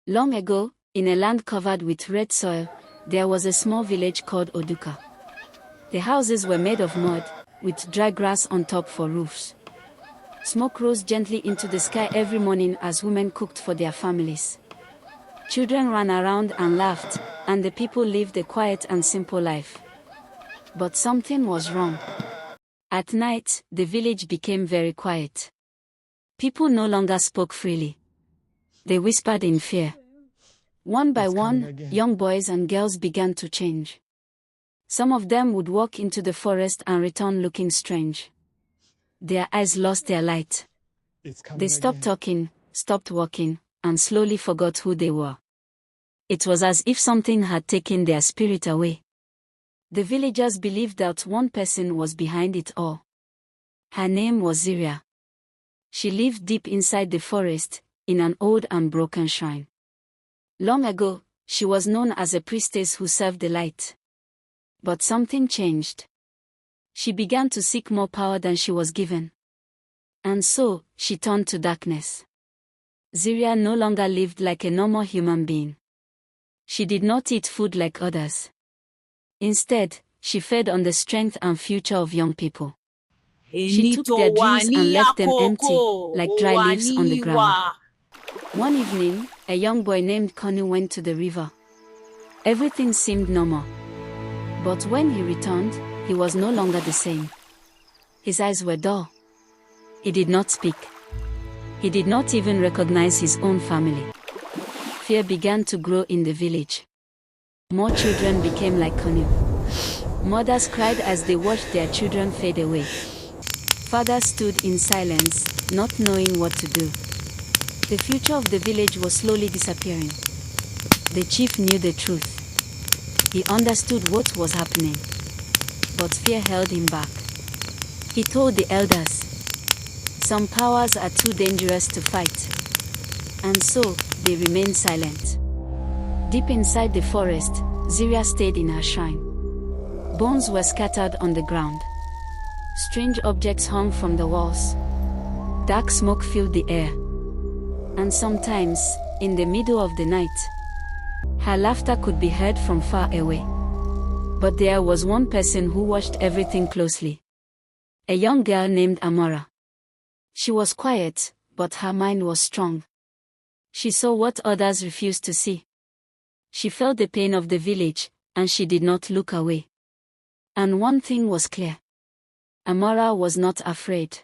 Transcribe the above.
Long ago, in a land covered with red soil, there was a small village called Oduka. The houses were made of mud, with dry grass on top for roofs. Smoke rose gently into the sky every morning as women cooked for their families. Children ran around and laughed, and the people lived a quiet and simple life. But something was wrong. At night, the village became very quiet. People no longer spoke freely. They whispered in fear. One by one, young boys and girls began to change. Some of them would walk into the forest and return looking strange. Their eyes lost their light. They stopped talking, stopped walking, and slowly forgot who they were. It was as if something had taken their spirit away. The villagers believed that one person was behind it all. Her name was Zireya. She lived deep inside the forest, in an old and broken shrine. Long ago, she was known as a priestess who served the light. But something changed. She began to seek more power than she was given. And so, she turned to darkness. Zireya no longer lived like a normal human being. She did not eat food like others. Instead, she fed on the strength and future of young people. She took their dreams and left them empty, like dry leaves on the ground. One evening, a young boy named Connie went to the river. Everything seemed normal. But when he returned, he was no longer the same. His eyes were dull. He did not speak. He did not even recognize his own family. Fear began to grow in the village. More children became like Connie. Mothers cried as they watched their children fade away. Fathers stood in silence, not knowing what to do. The future of the village was slowly disappearing. The chief knew the truth. He understood what was happening. But fear held him back. He told the elders, "Some powers are too dangerous to fight." And so, they remained silent. Deep inside the forest, Zireya stayed in her shrine. Bones were scattered on the ground. Strange objects hung from the walls. Dark smoke filled the air. And sometimes, in the middle of the night, her laughter could be heard from far away. But there was one person who watched everything closely. A young girl named Amara. She was quiet, but her mind was strong. She saw what others refused to see. She felt the pain of the village, and she did not look away. And one thing was clear. Amara was not afraid.